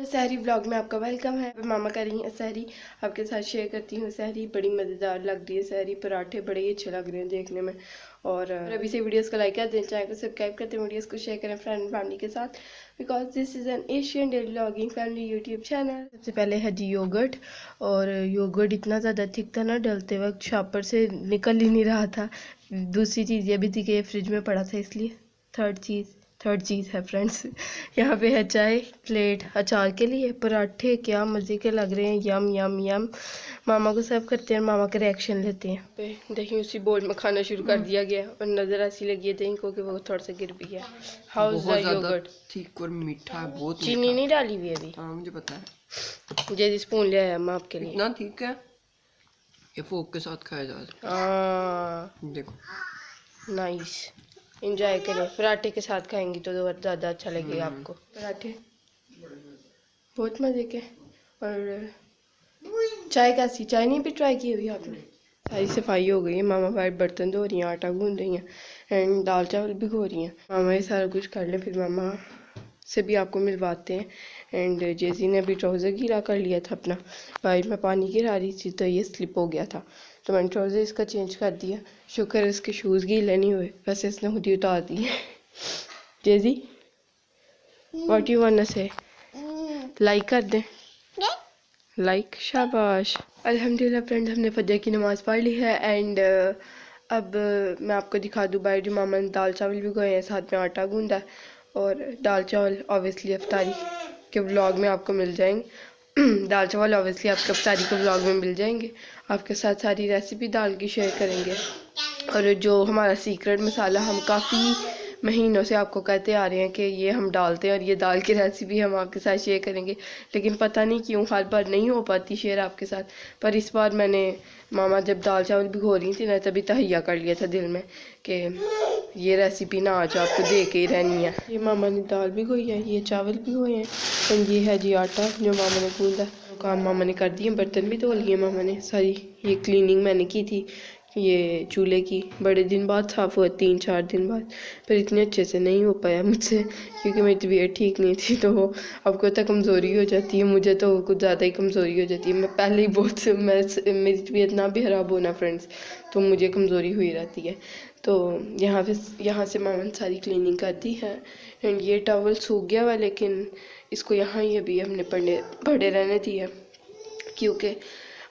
सहरी व्लॉग में आपका वेलकम है। मामा कर रही हैं सहरी, आपके साथ शेयर करती हूँ। सहरी बड़ी मज़ेदार लग रही है। सहरी पराठे बड़े ही अच्छे लग रहे हैं देखने में। और अभी से वीडियोस को लाइक कर दें, चैनल को सब्सक्राइब करते हैं, वीडियोस को शेयर करें फ्रेंड फैमिली के साथ, because this is an Asian daily vlogging family YouTube channel. सबसे पहले है जी योगर्ट, और योगर्ट इतना ज़्यादा थिक था ना, डलते वक्त शॉपर से निकल ही नहीं रहा था। दूसरी चीज़ ये भी थी कि फ्रिज में पड़ा था, इसलिए थर्ड चीज़ है फ्रेंड्स, यहाँ पे है चाय, प्लेट, अचार के लिए पराठे क्या मज़े के लग रहे हैं, यम यम यम। मामा को सर्व करते हैं, मामा के रिएक्शन लेते हैं। पे दही उसी बोल में खाना शुरू कर दिया गया और नज़र ऐसी लगी है दही को कि वो थोड़ा सा गिर भी गया। हाउस द योगर्ट ठीक और मीठा है, बहुत चीनी नहीं डाली हुई अभी। हाँ मुझे पता है। ये स्पून ले आया मैं आपके लिए। इतना ठीक है, ये फोक के साथ खाया जा सकता है। देखो नाइस, इंजॉय करें। पराठे के साथ खाएंगी तो ज़्यादा अच्छा लगेगा आपको। पराठे बहुत मज़े के। और चाय कैसी, चाय नहीं भी ट्राई की अभी आपने? सारी सफाई हो गई है, मामा भाई बर्तन धो रही हैं, आटा गूंद रही हैं एंड दाल चावल भी धो रही हैं। मामा ये सारा कुछ कर ले, फिर मामा से भी आपको मिलवाते हैं। एंड जेसी ने अभी ट्राउज़र गीला कर लिया था अपना, भाई मैं पानी गिरा रही थी तो ये स्लिप हो गया था, तो मैंने ट्राउज़र इसका चेंज कर दिया। शुक्र इसके शूज़ गीले नहीं हुए, वैसे इसने खुद ही उतार दिए। जेसी व्हाट यू वांट टू से? लाइक कर दें, लाइक, शाबाश। अल्हम्दुलिल्लाह फ्रेंड्स, हमने फजर की नमाज़ पढ़ ली है। एंड अब मैं आपको दिखा दूँ बाहर जो मामा ने दाल चावल भी गए हैं, साथ में आटा गूंदा है। और दाल चावल ऑब्वियसली इफ्तारी के व्लॉग में आपको मिल जाएंगे। दाल चावल ऑब्वियसली आपको इफ्तारी के व्लॉग में मिल जाएंगे। आपके साथ सारी रेसिपी दाल की शेयर करेंगे। और जो हमारा सीक्रेट मसाला हम काफ़ी महीनों से आपको कहते आ रहे हैं कि ये हम डालते हैं और ये दाल की रेसिपी हम आपके साथ शेयर करेंगे, लेकिन पता नहीं क्यों हर बार नहीं हो पाती शेयर आपके साथ। पर इस बार मैंने मामा जब दाल चावल भिगो रही थी ना, तभी तहैया कर लिया था दिल में कि ये रेसिपी ना आज आपको दे के ही रहनी है। ये मामा ने दाल भिगोई है, ये चावल भिगोए हैं, और ये है जी आटा जो मामा ने गूंदा। काम मामा ने कर दिए, बर्तन भी धो लिए मामा ने सारी। ये क्लीनिंग मैंने की थी ये चूल्हे की, बड़े दिन बाद साफ़ हुआ, 3-4 दिन बाद, पर इतने अच्छे से नहीं हो पाया मुझसे क्योंकि मेरी तबीयत ठीक नहीं थी। तो आपको तो कमज़ोरी हो जाती है, मुझे तो कुछ ज़्यादा ही कमज़ोरी हो जाती है। मैं पहले ही बहुत मेरी तबीयत ना भी ख़राब होना फ्रेंड्स, तो मुझे कमज़ोरी हुई रहती है। तो यहाँ से मामा ने सारी क्लीनिंग कर दी है। एंड ये टॉवल सूख गया हुआ, लेकिन इसको यहाँ ही अभी हमने पड़े रहने दिया, क्योंकि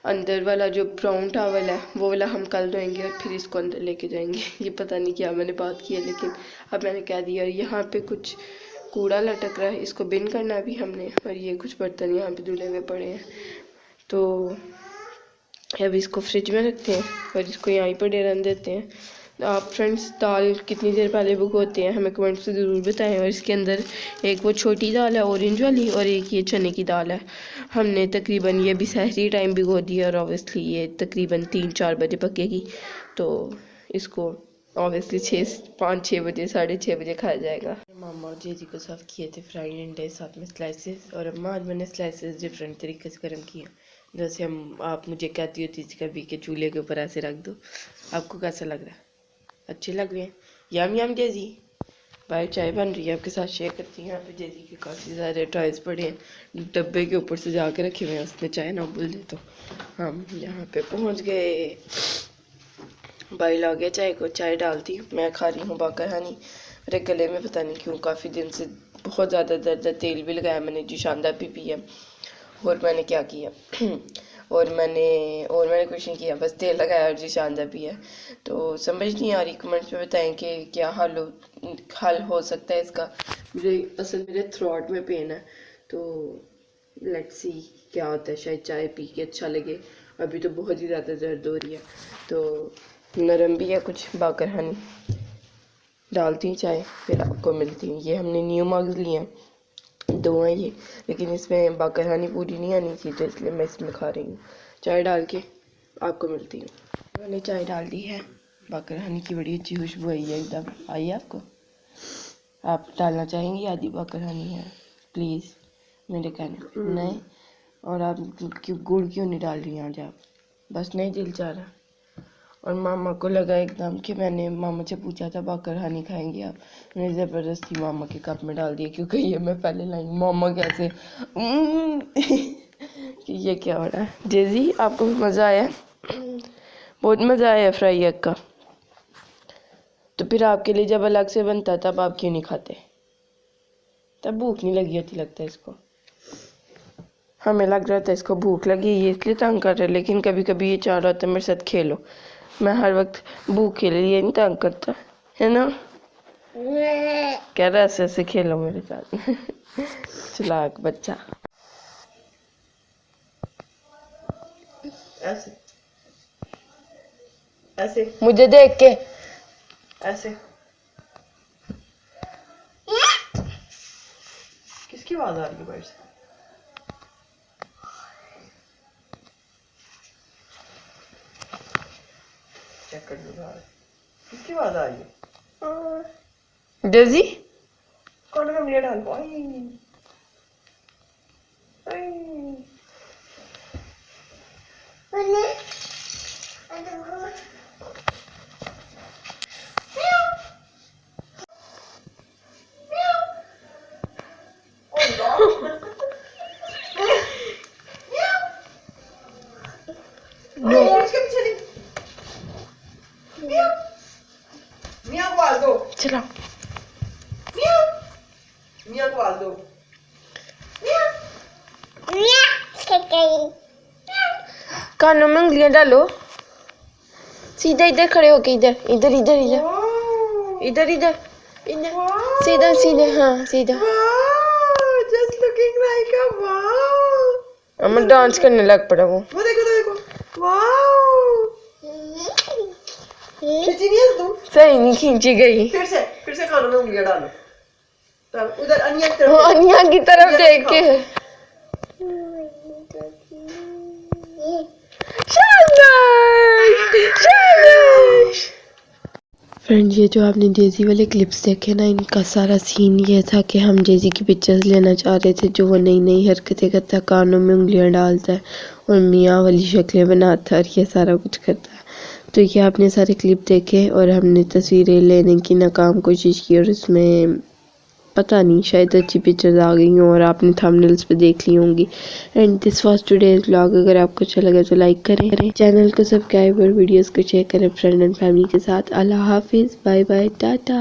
अंदर वाला जो ब्राउन टॉवल है वो वाला हम कल धोएंगे और फिर इसको अंदर लेके जाएंगे। ये पता नहीं क्या मैंने बात की है, लेकिन अब मैंने कह दिया। और यहाँ पे कुछ कूड़ा लटक रहा है, इसको बिन करना भी हमने। और ये कुछ बर्तन यहाँ पे धुले हुए पड़े हैं, तो अब इसको फ्रिज में रखते हैं और इसको यहीं पर रहने देते हैं। आप फ्रेंड्स दाल कितनी देर पहले भिगोते हैं हमें कमेंट से ज़रूर बताएं। और इसके अंदर एक वो छोटी दाल है ऑरेंज वाली, और एक ये चने की दाल है। हमने तकरीबन ये भी सहरी टाइम भिगो दिया, और ऑब्वियसली ये तकरीबन 3-4 बजे पकेगी, तो इसको ऑब्वियसली 5-6 बजे 6:30 बजे खाया जाएगा। मामा और जीजी को सर्व किए थे फ्राइड अंडे साथ में स्लाइसेस, और अम्मा आज मैंने स्लाइसेस डिफरेंट तरीके से गर्म किए, जैसे आप मुझे कहती होती थी कभी के चूल्हे के ऊपर ऐसे रख दो। आपको कैसा लग रहा है? अच्छे लग रहे हैं? यम यम जेजी। बाहर चाय बन रही है, आपके साथ शेयर करती हैं। यहाँ पे जेजी के काफ़ी सारे टॉयज पड़े हैं, डब्बे के ऊपर से जाके रखे हुए हैं, उसने चाय ना बोल दे तो। हम यहाँ पे पहुँच गए, भाई ला गया चाय को, चाय डालती मैं खा रही हूँ बाकर हनी। मेरे गले में पता नहीं क्यों काफ़ी दिन से बहुत ज़्यादा दर्द है। तेल भी लगाया मैंने, जी शानदार भी पिया, और मैंने क्या किया और मैंने कुछ नहीं किया, बस तेल लगाया और जी शानदार पिया। तो समझ नहीं आ रही, कमेंट्स में बताएं कि क्या हल हो सकता है इसका। मेरे थ्रोट में पेन है, तो लेट्स सी क्या होता है, शायद चाय पी के अच्छा लगे। अभी तो बहुत ही ज़्यादा दर्द हो रही है, तो नरम भी है कुछ। बाकर हनी डालती हूँ चाय, फिर आपको मिलती हूँ। ये हमने न्यू मग्स लिए हैं, 2 हैं ये, लेकिन इसमें बाकर हनी पूरी नहीं आनी थी, तो इसलिए मैं इसमें खा रही हूँ। चाय डाल के आपको मिलती हूँ। मैंने चाय डाल दी है, बाकर हनी की बड़ी अच्छी खुशबू आई है, एकदम आई है आपको। आप डालना चाहेंगी? आदि बाकर हनी है प्लीज़, मेरे कहने नहीं। और आप गुड़ क्यों नहीं डाल रही हैं आज आप? बस नहीं दिल चाह रहा। और मामा को लगा एकदम कि मैंने मामा से पूछा था बाकरहानी खाएंगे आप, मैंने ज़बरदस्ती मामा के कप में डाल दिया क्योंकि ये मैं पहले लाई मामा कैसे कि ये क्या हो रहा है। जेजी आपको भी मज़ा आया? बहुत मज़ा आया फ्राई एग का। तो फिर आपके लिए जब अलग से बनता तब आप क्यों नहीं खाते? तब भूख नहीं लगी होती लगता है इसको। हमें लग रहा था इसको भूख लगी ये इसलिए तंग कर रहा है, लेकिन कभी कभी ये चाह रहा था मेरे साथ खेलो। मैं हर वक्त भूख के लिए नहीं तंग करता है ना। कह रहा ऐसे ऐसे खेलो मेरे साथ चलाक बच्चा। ऐसे ऐसे मुझे देख के ऐसे। किसकी आवाज आ रही है बाहर से? चेक कर लो बाहर किसकी आवाज आ रही है। डेजी कौन में उंगलियां डाल चला मियां को आल दो। कानों में उंगलियां डालो। सीधा इधर खड़े होके इधर इधर इधर इधर इधर इधर इधर सीधा सीधा हाँ सीधा। Just looking like a wow। मैं डांस करने लग पड़ा वो देखो वाओ। खींची नहीं है तुम? सही नहीं खींची गई। फिर से कानों में उंगलियां डालो। तब उधर अनिया की तरफ देख के। फ्रेंड ये जो आपने जेजी वाले क्लिप्स देखे ना, इनका सारा सीन ये था कि हम जेजी की पिक्चर्स लेना चाह रहे थे जो वो नई नई हरकतें करता है, कानों में उंगलियां डालता है और मियाँ वाली शक्लें बनाता है और ये सारा कुछ करता है। तो ये आपने सारे क्लिप देखे और हमने तस्वीरें लेने की नाकाम कोशिश की और उसमें पता नहीं शायद अच्छी पिक्चर्स आ गई हों और आपने थंबनेल्स पे देख ली होंगी। And this was today's vlog. अगर आपको अच्छा लगा तो लाइक करें, चैनल को सब्सक्राइब और वीडियोस को शेयर करें फ्रेंड एंड फैमिली के साथ। अल्लाह हाफिज़, बाय बाय, टाटा।